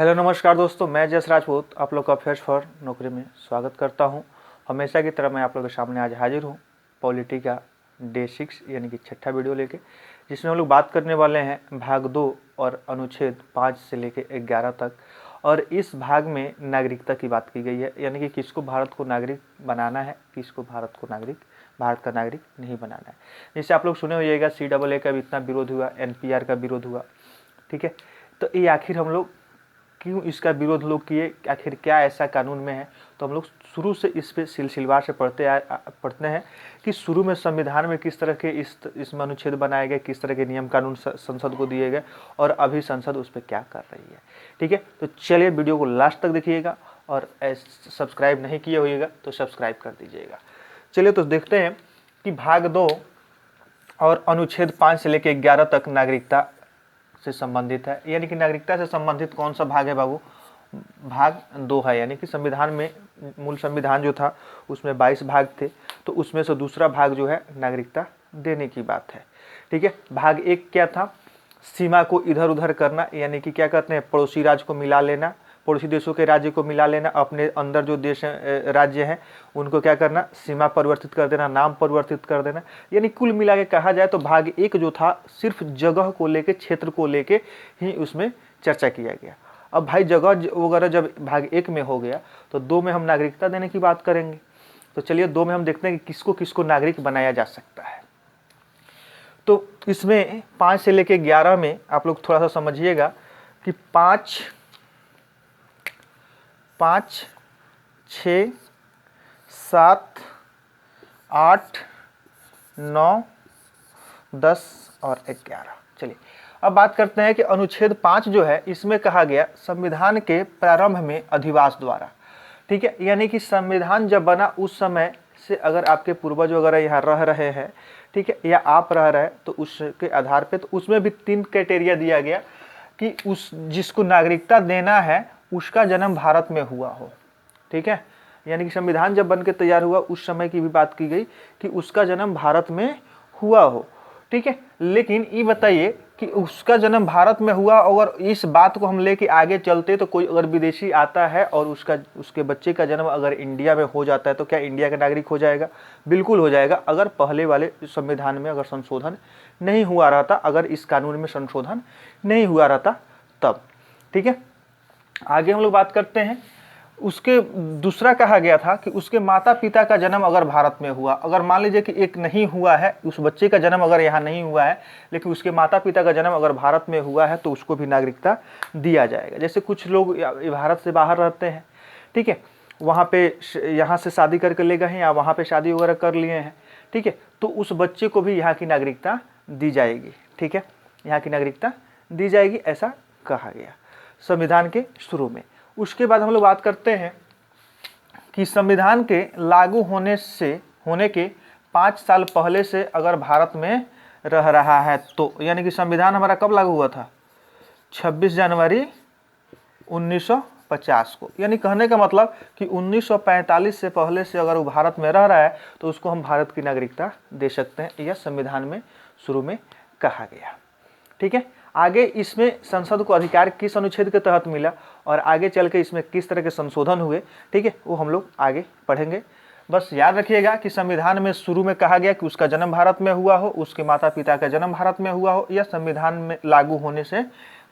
Hello नमस्कार दोस्तों, मैं जस राजपूत आप लोग का फेस्ट फॉर नौकरी में स्वागत करता हूं। हमेशा की तरह मैं आप लोगों के सामने आज हाजिर हूं पॉलिटी का डे 6 यानी कि छठा वीडियो लेके, जिसमें हम लोग बात करने वाले हैं भाग 2 और अनुच्छेद 5 से लेके 11 तक। और इस भाग में नागरिकता की बात की गई है, यानी कि किसको भारत को नागरिक बनाना है, किसको भारत का नागरिक नहीं बनाना है। जैसे आप लोग सुने होइएगा CAA का भी इतना विरोध हुआ, NPR का विरोध हुआ, ठीक है। तो ये आखिर हम लोग क्यों इसका विरोध लोग किए, आखिर क्या ऐसा कानून में है, तो हम लोग शुरू से इस पे सिलसिलेवार से पढ़ते हैं कि शुरू में संविधान में किस तरह के इसमें अनुच्छेद बनाए गए, किस तरह के नियम कानून संसद को दिए गए और अभी संसद उस पर क्या कर रही है। ठीक है, तो चलिए वीडियो को लास्ट तक देखिएगा और सब्सक्राइब नहीं किए होइएगा तो सब्सक्राइब कर दीजिएगा। चलिए तो देखते हैं कि भाग 2 और अनुच्छेद 5 से लेकर 11 तक नागरिकता से संबंधित है। यानी कि नागरिकता से संबंधित कौन सा भाग है बाबू? भाग 2 है। यानी कि संविधान में मूल संविधान जो था उसमें 22 भाग थे, तो उसमें से दूसरा भाग जो है नागरिकता देने की बात है। ठीक है, भाग 1 क्या था? सीमा को इधर उधर करना, यानी कि क्या कहते हैं, पड़ोसी राज्य को मिला लेना, पड़ोसी देशों के राज्य को मिला लेना, अपने अंदर जो देश राज्य हैं उनको क्या करना, सीमा परिवर्तित कर देना, नाम परिवर्तित कर देना। यानी कुल मिला के कहा जाए तो भाग 1 जो था सिर्फ जगह को लेके, क्षेत्र को लेके ही उसमें चर्चा किया गया। अब भाई जगह वगैरह जब भाग 1 में हो गया तो 2 में हम नागरिकता देने की बात करेंगे। तो चलिए 2 में हम देखते हैं कि किसको किसको नागरिक बनाया जा सकता है। तो इसमें 5 से लेके 11 में आप लोग थोड़ा सा समझिएगा कि 5, 6, 7, 8, 9, 10 और 11। चलिए अब बात करते हैं कि अनुच्छेद 5 जो है इसमें कहा गया संविधान के प्रारंभ में अधिवास द्वारा। ठीक है, यानी कि संविधान जब बना उस समय से अगर आपके पूर्वज वगैरह यहाँ रह रहे हैं, ठीक है, या आप रह रहे हैं, तो उसके आधार पे तो उसमें भी 3 क्राइटेरिया दिया गया कि उस जिसको नागरिकता देना है उसका जन्म भारत में हुआ हो। ठीक है, यानी कि संविधान जब बन के तैयार हुआ उस समय की भी बात की गई कि उसका जन्म भारत में हुआ हो। ठीक है, लेकिन ये बताइए कि उसका जन्म भारत में हुआ, और इस बात को हम लेके आगे चलते तो कोई अगर विदेशी आता है और उसके बच्चे का जन्म अगर इंडिया में हो जाता है तो क्या इंडिया का नागरिक हो जाएगा? बिल्कुल हो जाएगा, अगर पहले वाले संविधान में अगर संशोधन नहीं हुआ रहता, अगर इस कानून में संशोधन नहीं हुआ रहता तब। ठीक है, आगे हम लोग बात करते हैं। उसके दूसरा कहा गया था कि उसके माता पिता का जन्म अगर भारत में हुआ, अगर मान लीजिए कि एक नहीं हुआ है, उस बच्चे का जन्म अगर यहाँ नहीं हुआ है लेकिन उसके माता पिता का जन्म अगर भारत में हुआ है तो उसको भी नागरिकता दिया जाएगा। जैसे कुछ लोग भारत से बाहर रहते हैं, ठीक है, वहाँ पे यहाँ से शादी करके ले गए हैं या वहाँ पे शादी वगैरह कर लिए हैं, ठीक है, तो उस बच्चे को भी यहाँ की नागरिकता दी जाएगी। ठीक है, यहाँ की नागरिकता दी जाएगी, ऐसा कहा गया संविधान के शुरू में। उसके बाद हम लोग बात करते हैं कि संविधान के लागू होने के 5 साल पहले से अगर भारत में रह रहा है तो, यानी कि संविधान हमारा कब लागू हुआ था? 26 जनवरी 1950 को। यानी कहने का मतलब कि 1945 से पहले से अगर वो भारत में रह रहा है तो उसको हम भारत की नागरिकता दे सकते हैं, यह संविधान में शुरू में कहा गया। ठीक है, आगे इसमें संसद को अधिकार किस अनुच्छेद के तहत मिला और आगे चल के इसमें किस तरह के संशोधन हुए, ठीक है, वो हम लोग आगे पढ़ेंगे। बस याद रखिएगा कि संविधान में शुरू में कहा गया कि उसका जन्म भारत में हुआ हो, उसके माता पिता का जन्म भारत में हुआ हो, या संविधान में लागू होने से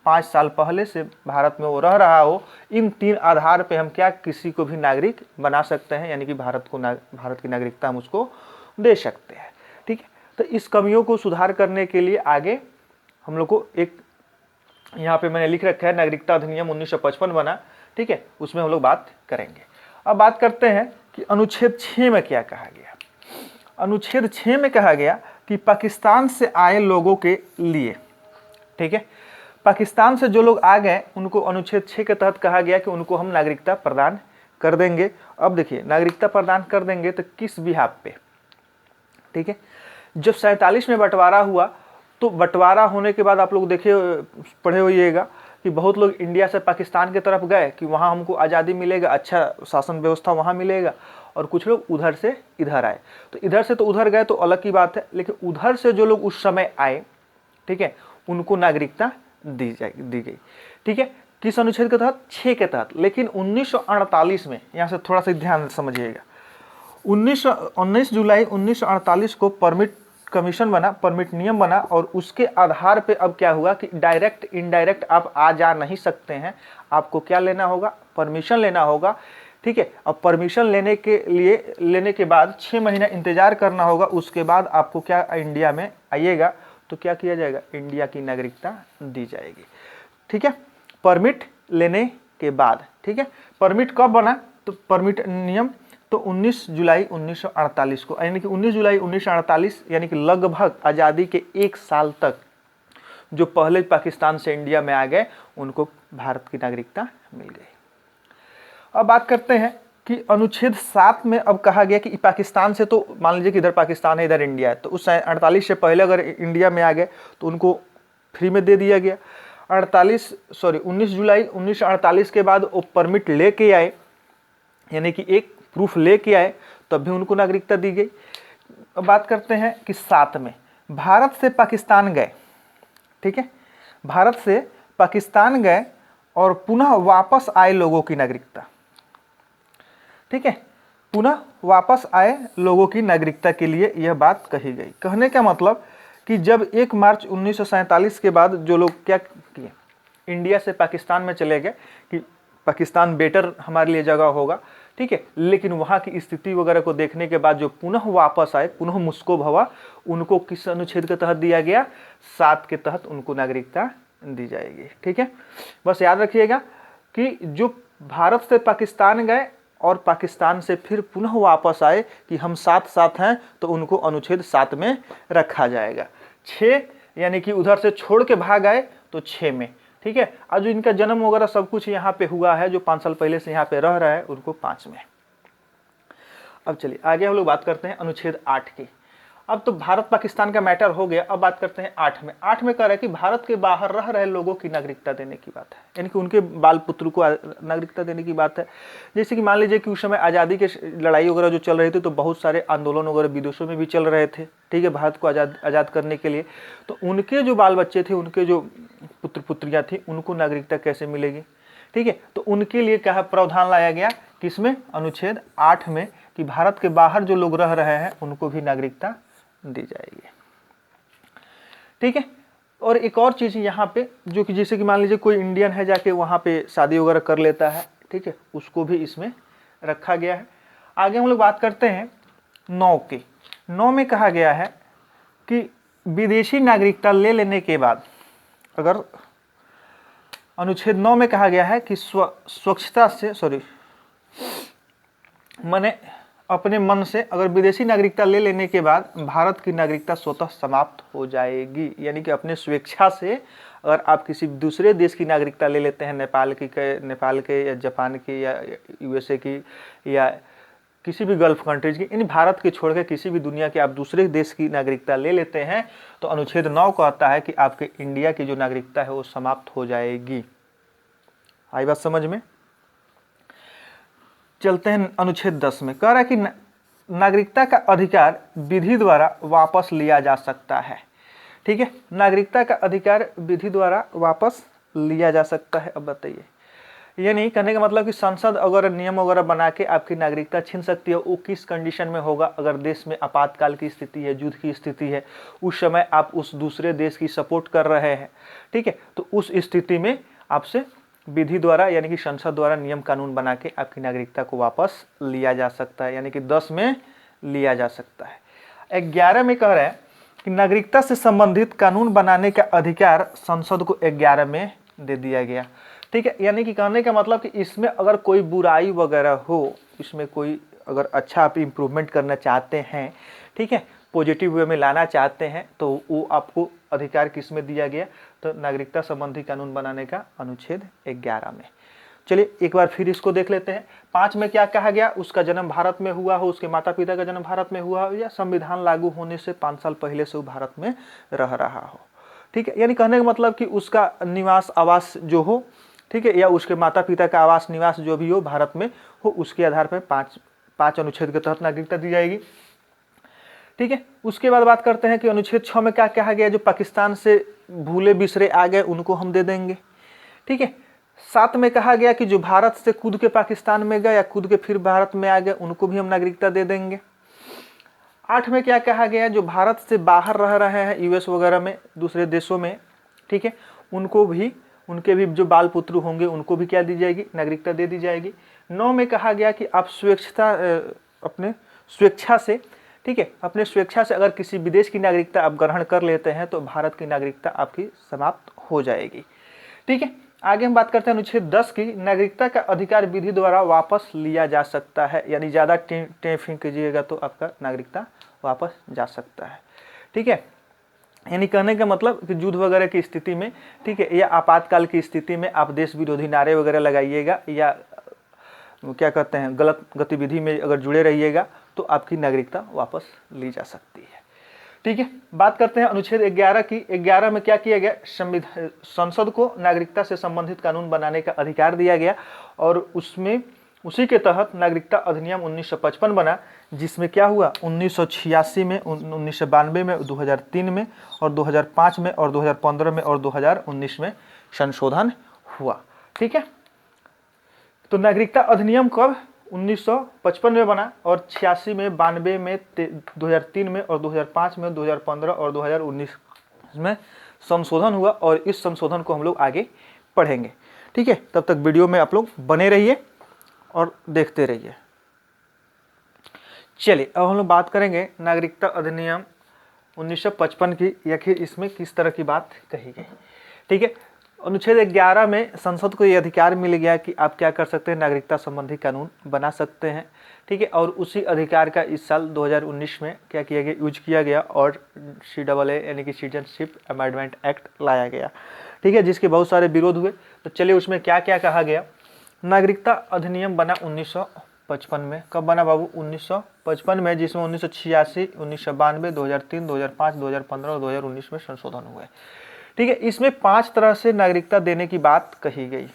5 साल पहले से भारत में वो रह रहा हो। इन 3 आधार पे हम क्या किसी को भी नागरिक बना सकते हैं, यानी कि भारत की नागरिकता हम उसको दे सकते हैं। ठीक है, तो इस कमियों को सुधार करने के लिए आगे हम लोग को एक यहाँ पे मैंने लिख रखा है नागरिकता अधिनियम 1955 बना, ठीक है, उसमें हम लोग बात करेंगे। अब बात करते हैं कि अनुच्छेद 6 में क्या कहा गया। अनुच्छेद 6 में कहा गया कि पाकिस्तान से आए लोगों के लिए, ठीक है, पाकिस्तान से जो लोग आ गए उनको अनुच्छेद 6 के तहत कहा गया कि उनको हम नागरिकता प्रदान कर देंगे। अब देखिए, नागरिकता प्रदान कर देंगे तो किस बिहाफ पे? ठीक है, जब 47 में बंटवारा हुआ तो बंटवारा होने के बाद आप लोग देखे पढ़े होइएगा कि बहुत लोग इंडिया से पाकिस्तान की तरफ गए कि वहाँ हमको आज़ादी मिलेगा, अच्छा शासन व्यवस्था वहाँ मिलेगा, और कुछ लोग उधर से इधर आए। तो इधर से तो उधर गए तो अलग की बात है, लेकिन उधर से जो लोग उस समय आए, ठीक है, उनको नागरिकता दी गई। ठीक है, किस अनुच्छेद के तहत? 6 के तहत। लेकिन 1948 में, यहाँ से थोड़ा सा ध्यान से समझिएगा, 19 जुलाई 1948 को परमिट कमीशन बना, परमिट नियम बना, और उसके आधार पे अब क्या हुआ कि डायरेक्ट इनडायरेक्ट आप आ जा नहीं सकते हैं, आपको क्या लेना होगा? परमिशन लेना होगा। ठीक है, अब परमिशन लेने के बाद 6 महीना इंतजार करना होगा, उसके बाद आपको क्या इंडिया में आइएगा तो क्या किया जाएगा? इंडिया की नागरिकता दी जाएगी। ठीक है, परमिट लेने के बाद। ठीक है, परमिट कब बना? तो परमिट नियम तो 19 जुलाई 1948 को, यानी कि 19 जुलाई 1948, यानी कि लगभग आज़ादी के 1 साल तक जो पहले पाकिस्तान से इंडिया में आ गए उनको भारत की नागरिकता मिल गई। अब बात करते हैं कि अनुच्छेद 7 में अब कहा गया कि पाकिस्तान से, तो मान लीजिए कि इधर पाकिस्तान है इधर इंडिया है, तो उस 48 से पहले अगर इंडिया में आ गए तो उनको फ्री में दे दिया गया। 19 जुलाई 1948 के बाद वो परमिट लेके आए, यानी कि एक प्रूफ लेके आए, तब भी उनको नागरिकता दी गई। अब बात करते हैं कि 7 में भारत से पाकिस्तान गए। ठीक है, भारत से पाकिस्तान गए और पुनः वापस आए लोगों की नागरिकता। ठीक है, पुनः वापस आए लोगों की नागरिकता के लिए यह बात कही गई। कहने का मतलब कि जब 1 मार्च 1947 के बाद जो लोग क्या किए, इंडिया से पाकिस्तान में चले गए कि पाकिस्तान बेटर हमारे लिए जगह होगा। ठीक है, लेकिन वहाँ की स्थिति वगैरह को देखने के बाद जो पुनः वापस आए, पुनः मुस्को भवा, उनको किस अनुच्छेद के तहत दिया गया? 7 के तहत उनको नागरिकता दी जाएगी। ठीक है, बस याद रखिएगा कि जो भारत से पाकिस्तान गए और पाकिस्तान से फिर पुनः वापस आए कि हम साथ हैं, तो उनको अनुच्छेद 7 में रखा जाएगा। 6 यानी कि उधर से छोड़ के भाग आए तो 6 में। ठीक है, आज जो इनका जन्म वगैरह सब कुछ यहाँ पे हुआ है, जो 5 साल पहले से यहाँ पे रह रहा है, उनको 5 में। अब चलिए आगे हम लोग बात करते हैं अनुच्छेद 8 की। अब तो भारत पाकिस्तान का मैटर हो गया, अब बात करते हैं 8 में। 8 में कह रहा है कि भारत के बाहर रह रहे लोगों की नागरिकता देने की बात है, यानी कि उनके बाल पुत्र को नागरिकता देने की बात है। जैसे कि मान लीजिए कि उस समय आज़ादी के लड़ाई वगैरह जो चल रही थी, तो बहुत सारे आंदोलन वगैरह विदेशों में भी चल रहे थे। ठीक है, भारत को आज़ाद करने के लिए, तो उनके जो बाल बच्चे थे, उनके जो पुत्र पुत्रियाँ थी, उनको नागरिकता कैसे मिलेगी? ठीक है, तो उनके लिए क्या प्रावधान लाया गया? किसमें? अनुच्छेद 8 में, कि भारत के बाहर जो लोग रह रहे हैं उनको भी नागरिकता दी जाएगी। ठीक है, और एक और चीज यहाँ पे, जो कि जैसे कि मान लीजिए कोई इंडियन है जाके वहाँ पे शादी वगैरह कर लेता है, ठीक है, उसको भी इसमें रखा गया है। आगे हम लोग बात करते हैं 9 की। 9 में कहा गया है कि विदेशी नागरिकता ले लेने के बाद, अगर अनुच्छेद 9 में कहा गया है कि अपने मन से अगर विदेशी नागरिकता ले लेने के बाद भारत की नागरिकता स्वतः समाप्त हो जाएगी। यानी कि अपने स्वेच्छा से अगर आप किसी दूसरे देश की नागरिकता ले लेते हैं, नेपाल के या जापान की या यूएसए की या किसी भी गल्फ कंट्रीज की, यानी भारत के छोड़ के किसी भी दुनिया के आप दूसरे देश की नागरिकता ले लेते हैं, तो अनुच्छेद 9 कहता है कि आपके इंडिया की जो नागरिकता है वो समाप्त हो जाएगी। आई बात समझ में? चलते हैं अनुच्छेद 10 में। कह रहा है कि नागरिकता का अधिकार विधि द्वारा वापस लिया जा सकता है। ठीक है, नागरिकता का अधिकार विधि द्वारा वापस लिया जा सकता है। अब बताइए, यानी कहने का मतलब कि संसद अगर नियम वगैरह बना के आपकी नागरिकता छीन सकती है, वो किस कंडीशन में होगा? अगर देश में आपातकाल की स्थिति है, युद्ध की स्थिति है, उस समय आप उस दूसरे देश की सपोर्ट कर रहे हैं। ठीक है, तो उस स्थिति में आपसे विधि द्वारा यानी कि संसद द्वारा नियम कानून बना के आपकी नागरिकता को वापस लिया जा सकता है, यानी कि 10 में लिया जा सकता है। 11 में कह रहे हैं कि नागरिकता से संबंधित कानून बनाने का अधिकार संसद को 11 में दे दिया गया। ठीक है, यानी कि कहने का मतलब कि इसमें अगर कोई बुराई वगैरह हो, इसमें कोई अगर अच्छा आप इम्प्रूवमेंट करना चाहते हैं, ठीक है, पॉजिटिव वे में लाना चाहते हैं, तो वो आपको अधिकार किस में दिया गया? तो नागरिकता संबंधी कानून बनाने का अनुच्छेद 11 में। चलिए एक बार फिर इसको देख लेते हैं। 5 में क्या कहा गया? उसका जन्म भारत में हुआ हो, उसके माता पिता का जन्म भारत में हुआ हो, या संविधान लागू होने से 5 साल पहले से वो भारत में रह रहा हो। ठीक है, यानी कहने का मतलब कि उसका निवास आवास जो हो, ठीक है, या उसके माता पिता का आवास निवास जो भी हो भारत में हो, उसके आधार पर 5 अनुच्छेद के तहत नागरिकता दी जाएगी। ठीक है, उसके बाद बात करते हैं कि अनुच्छेद 6 में क्या कहा गया? जो पाकिस्तान से भूले बिसरे आ गए उनको हम दे देंगे। ठीक है, 7 में कहा गया कि जो भारत से कूद के पाकिस्तान में गए या कूद के फिर भारत में आ गए उनको भी हम नागरिकता दे देंगे। 8 में क्या कहा गया, जो भारत से बाहर रह रहे हैं यूएस वगैरह में, दूसरे देशों में, ठीक है, उनको भी, उनके भी जो बाल पुत्र होंगे उनको भी क्या दी जाएगी, नागरिकता दे दी जाएगी। 9 में कहा गया कि आप अपने स्वेच्छा से, ठीक है, अपने स्वेच्छा से अगर किसी विदेश की नागरिकता आप ग्रहण कर लेते हैं तो भारत की नागरिकता आपकी समाप्त हो जाएगी। ठीक है, आगे हम बात करते हैं अनुच्छेद 10 की। नागरिकता का अधिकार विधि द्वारा वापस लिया जा सकता है, यानी ज़्यादा टेफिंग कीजिएगा तो आपका नागरिकता वापस जा सकता है। ठीक है, यानी कहने का मतलब कि युद्ध वगैरह की स्थिति में, ठीक है, या आपातकाल की स्थिति में आप देश विरोधी नारे वगैरह लगाइएगा या क्या कहते हैं गलत गतिविधि में अगर जुड़े रहिएगा तो आपकी नागरिकता वापस ली जा सकती है। ठीक है, बात करते हैं अनुच्छेद 11 की। 11 में क्या किया गया, संसद को नागरिकता से संबंधित कानून बनाने का अधिकार दिया गया और उसमें उसी के तहत नागरिकता अधिनियम 1955 बना, जिसमें क्या हुआ 1986 में, 1992 में, 2003 में और 2005 में और 2015 में और 2019 में संशोधन हुआ। ठीक है, तो नागरिकता अधिनियम कब 1955 में बना और 86 में, 92 में, 2003 में और 2005 में, 2015 और 2019 में संशोधन हुआ और इस संशोधन को हम लोग आगे पढ़ेंगे। ठीक है, तब तक वीडियो में आप लोग बने रहिए और देखते रहिए। चलिए अब हम लोग बात करेंगे नागरिकता अधिनियम 1955 की, या फिर इसमें किस तरह की बात कही गई। ठीक है, अनुच्छेद 11 में संसद को ये अधिकार मिल गया कि आप क्या कर सकते हैं, नागरिकता संबंधी कानून बना सकते हैं। ठीक है, और उसी अधिकार का इस साल 2019 में क्या किया गया, यूज किया गया और CAA यानी कि सिटीजनशिप अमेंडमेंट एक्ट लाया गया। ठीक है, जिसके बहुत सारे विरोध हुए। तो चलिए उसमें क्या क्या कहा गया। नागरिकता अधिनियम बना 1955 में। कब बना बाबू, 1955 में, जिसमें 1986, 1992, 2003, 2005, 2015 और 2019 में संशोधन हुए। ठीक है, इसमें 5 तरह से नागरिकता देने की बात कही गई।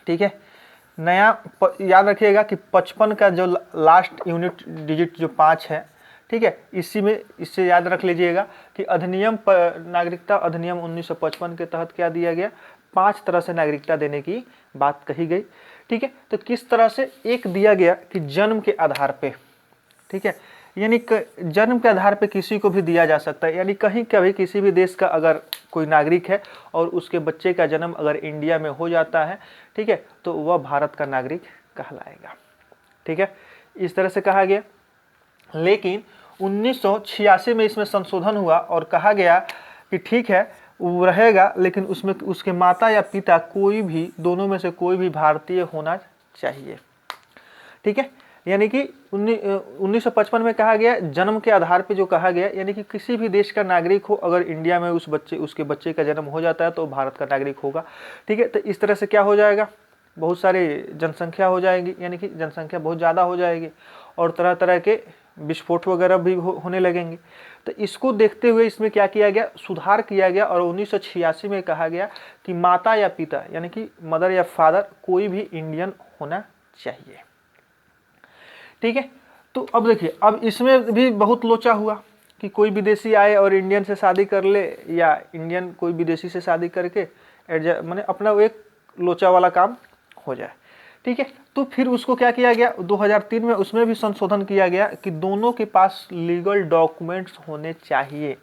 ठीक है, नया याद रखिएगा कि 55 का जो लास्ट यूनिट डिजिट जो 5 है, ठीक है, इसी में, इससे याद रख लीजिएगा कि अधिनियम नागरिकता अधिनियम 1955 के तहत क्या दिया गया, 5 तरह से नागरिकता देने की बात कही गई। ठीक है, तो किस तरह से, एक दिया गया कि जन्म के आधार पे, ठीक है, यानी जन्म के आधार पे किसी को भी दिया जा सकता है, यानी कहीं कभी किसी भी देश का अगर कोई नागरिक है और उसके बच्चे का जन्म अगर इंडिया में हो जाता है, ठीक है, तो वह भारत का नागरिक कहलाएगा। ठीक है, इस तरह से कहा गया। लेकिन 1986 में इसमें संशोधन हुआ और कहा गया कि ठीक है वो रहेगा, लेकिन उसमें उसके माता या पिता कोई भी, दोनों में से कोई भी भारतीय होना चाहिए। ठीक है, यानी कि 1955 में कहा गया जन्म के आधार पे जो कहा गया, यानी कि किसी भी देश का नागरिक हो, अगर इंडिया में उसके बच्चे का जन्म हो जाता है तो भारत का नागरिक होगा। ठीक है, तो इस तरह से क्या हो जाएगा, बहुत सारी जनसंख्या हो जाएगी, यानी कि जनसंख्या बहुत ज़्यादा हो जाएगी और तरह तरह के विस्फोट वगैरह भी होने लगेंगे। तो इसको देखते हुए इसमें क्या किया गया, सुधार किया गया और 1986 में कहा गया कि माता या पिता, यानी कि मदर या फादर, कोई भी इंडियन होना चाहिए। ठीक है, तो अब देखिए, अब इसमें भी बहुत लोचा हुआ कि कोई विदेशी आए और इंडियन से शादी कर ले, या इंडियन कोई विदेशी से शादी करके माने अपना वो एक लोचा वाला काम हो जाए। ठीक है, तो फिर उसको क्या किया गया, 2003 में उसमें भी संशोधन किया गया कि दोनों के पास लीगल डॉक्यूमेंट्स होने चाहिए।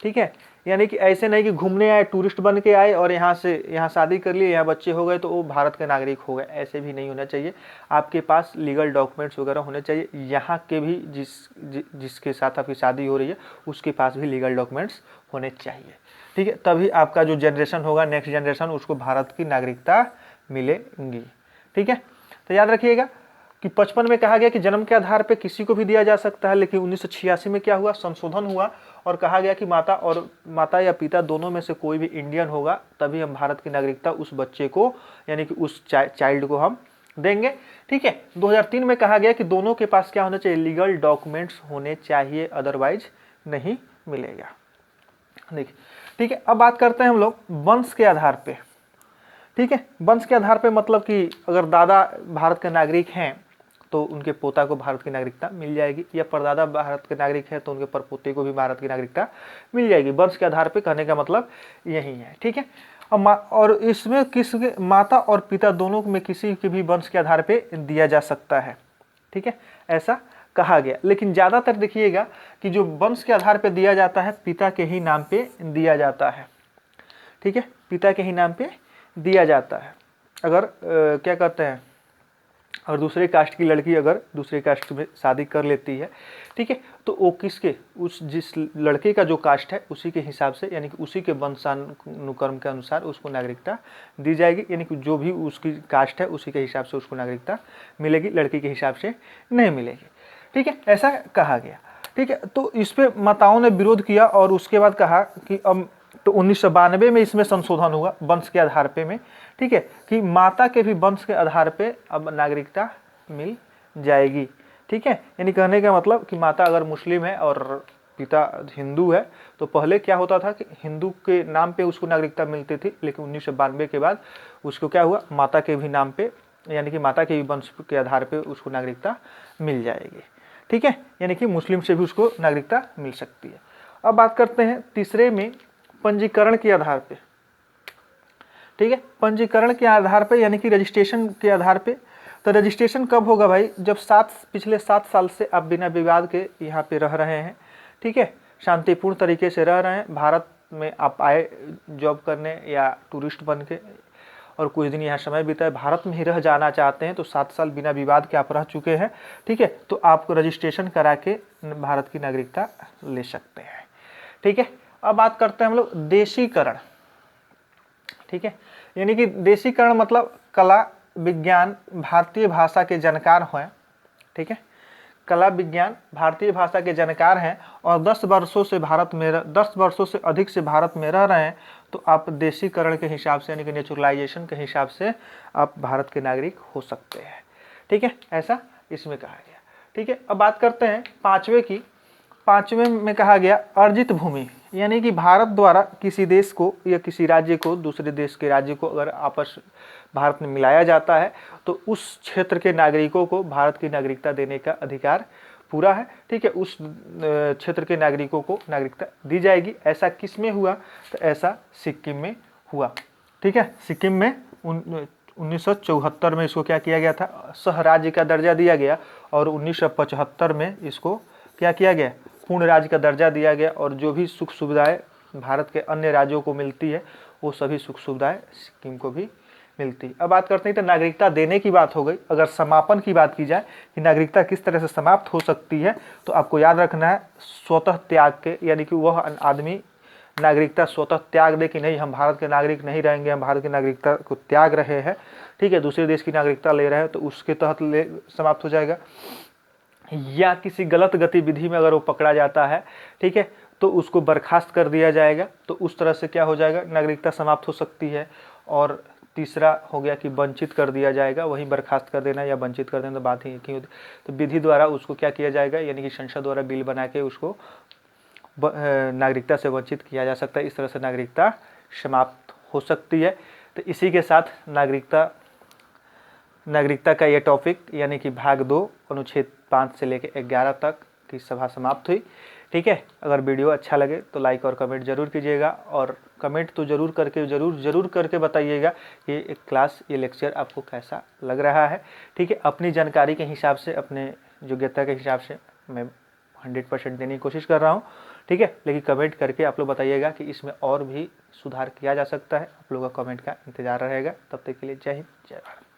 ठीक है, यानी कि ऐसे नहीं कि घूमने आए, टूरिस्ट बन के आए और यहाँ शादी कर लिए, यहाँ बच्चे हो गए तो वो भारत के नागरिक हो गए, ऐसे भी नहीं होना चाहिए। आपके पास लीगल डॉक्यूमेंट्स वगैरह होने चाहिए। यहाँ के भी जिसके साथ आपकी शादी हो रही है उसके पास भी लीगल डॉक्यूमेंट्स होने चाहिए। ठीक है, तभी आपका जो जनरेशन होगा, नेक्स्ट जनरेशन, उसको भारत की नागरिकता मिलेंगी। ठीक है, तो याद रखिएगा कि 55 में कहा गया कि जन्म के आधार पे किसी को भी दिया जा सकता है, लेकिन 1986 में क्या हुआ, संशोधन हुआ और कहा गया कि माता या पिता दोनों में से कोई भी इंडियन होगा तभी हम भारत की नागरिकता उस बच्चे को, यानी कि उस चाइल्ड को हम देंगे। ठीक है, 2003 में कहा गया कि दोनों के पास क्या होना चाहिए, लीगल डॉक्यूमेंट्स होने चाहिए, अदरवाइज नहीं मिलेगा। देखिए, ठीक है, अब बात करते हैं हम लोग वंश के आधार पे। ठीक है, वंश के आधार पे मतलब कि अगर दादा भारत के नागरिक हैं तो उनके पोता को भारत की नागरिकता मिल जाएगी, या परदादा भारत के नागरिक है तो उनके परपोते को भी भारत की नागरिकता मिल जाएगी। वंश के आधार पे कहने का मतलब यही है, ठीक है। और इसमें किसके माता और पिता दोनों में किसी के भी वंश के आधार पे दिया जा सकता है, ठीक है, ऐसा कहा गया। लेकिन ज़्यादातर देखिएगा कि जो वंश के आधार पे दिया जाता है पिता के ही नाम पे दिया जाता है, ठीक है, पिता के ही नाम पे दिया जाता है। अगर क्या कहते हैं, और दूसरे कास्ट की लड़की अगर दूसरे कास्ट में शादी कर लेती है, ठीक है, तो वो किसके, उस जिस लड़के का जो कास्ट है उसी के हिसाब से, यानी कि उसी के वंशानुक्रम के अनुसार उसको नागरिकता दी जाएगी, यानी कि जो भी उसकी कास्ट है उसी के हिसाब से उसको नागरिकता मिलेगी, लड़की के हिसाब से नहीं मिलेगी, ठीक है, ऐसा कहा गया, ठीक है। तो इस पर माताओं ने विरोध किया और उसके बाद कहा कि अब तो 1992 में इसमें संशोधन हुआ वंश के आधार पे में, ठीक है, कि माता के भी वंश के आधार पे अब नागरिकता मिल जाएगी, ठीक है। यानी कहने का मतलब कि माता अगर मुस्लिम है और पिता हिंदू है तो पहले क्या होता था कि हिंदू के नाम पे उसको नागरिकता मिलती थी, लेकिन 1992 के बाद उसको क्या हुआ, माता के भी नाम पे, यानी कि माता के भी वंश के आधार पे उसको नागरिकता मिल जाएगी, ठीक है, यानी कि मुस्लिम से भी उसको नागरिकता मिल सकती है। अब बात करते हैं तीसरे में पंजीकरण के आधार पे, ठीक है, पंजीकरण के आधार पे यानी कि रजिस्ट्रेशन के आधार पे। तो रजिस्ट्रेशन कब होगा भाई, जब पिछले 7 साल से आप बिना विवाद के यहाँ पे रह रहे हैं, ठीक है, शांतिपूर्ण तरीके से रह रहे हैं, भारत में आप आए जॉब करने या टूरिस्ट बन के और कुछ दिन यहाँ समय बिताए, भारत में ही रह जाना चाहते हैं, तो 7 साल बिना विवाद के आप रह चुके हैं, ठीक है, तो आपको रजिस्ट्रेशन करा के भारत की नागरिकता ले सकते हैं, ठीक है। अब बात करते हैं हम लोग देशीकरण, ठीक है, यानी कि देशीकरण मतलब कला विज्ञान भारतीय भाषा के जानकार हैं, ठीक है, कला विज्ञान भारतीय भाषा के जानकार हैं और 10 वर्षों से अधिक से भारत में रह रहे हैं, तो आप देशीकरण के हिसाब से यानी कि नेचुरलाइजेशन के हिसाब से आप भारत के नागरिक हो सकते हैं, ठीक है, ऐसा इसमें कहा गया, ठीक है। अब बात करते हैं पांचवें में कहा गया अर्जित भूमि, यानी कि भारत द्वारा किसी देश को या किसी राज्य को दूसरे देश के राज्य को अगर आपस भारत में मिलाया जाता है तो उस क्षेत्र के नागरिकों को भारत की नागरिकता देने का अधिकार पूरा है, ठीक है, उस क्षेत्र के नागरिकों को नागरिकता दी जाएगी। ऐसा किस में हुआ, तो ऐसा सिक्किम में हुआ, ठीक है, सिक्किम में 1974 में इसको क्या किया गया था, सह राज्य का दर्जा दिया गया और 1975 में इसको क्या किया गया, पूर्ण राज्य का दर्जा दिया गया और जो भी सुख सुविधाएं भारत के अन्य राज्यों को मिलती है वो सभी सुख सुविधाएं सिक्किम को भी मिलती है। अब बात करते हैं तो नागरिकता देने की बात हो गई। अगर समापन की बात की जाए कि नागरिकता किस तरह से समाप्त हो सकती है, तो आपको याद रखना है स्वतः त्याग के, यानी कि वह आदमी नागरिकता स्वतः त्याग दे कि नहीं हम भारत के नागरिक नहीं रहेंगे, हम भारत की नागरिकता को त्याग रहे हैं, ठीक है, दूसरे देश की नागरिकता ले रहे हैं, तो उसके तहत समाप्त हो जाएगा। या किसी गलत गतिविधि में अगर वो पकड़ा जाता है, ठीक है, तो उसको बर्खास्त कर दिया जाएगा, तो उस तरह से क्या हो जाएगा, नागरिकता समाप्त हो सकती है। और तीसरा हो गया कि वंचित कर दिया जाएगा, वही बर्खास्त कर देना या वंचित कर देना तो बात ही एक ही होती, तो विधि द्वारा उसको क्या किया जाएगा, यानी कि संसद द्वारा बिल बना के उसको नागरिकता से वंचित किया जा सकता है। इस तरह से नागरिकता समाप्त हो सकती है। तो इसी के साथ नागरिकता का ये टॉपिक यानी कि भाग 2 अनुच्छेद 5 से लेकर 11 तक की सभा समाप्त हुई, ठीक है। अगर वीडियो अच्छा लगे तो लाइक और कमेंट जरूर कीजिएगा और कमेंट तो जरूर करके बताइएगा कि ये क्लास ये लेक्चर आपको कैसा लग रहा है, ठीक है। अपनी जानकारी के हिसाब से अपने योग्यता के हिसाब से मैं 100% देने की कोशिश कर रहा हूँ, ठीक है। लेकिन कमेंट करके आप लोग बताइएगा कि इसमें और भी सुधार किया जा सकता है। आप लोगों का कमेंट का इंतजार रहेगा। तब तक के लिए जय हिंद, जय भारत।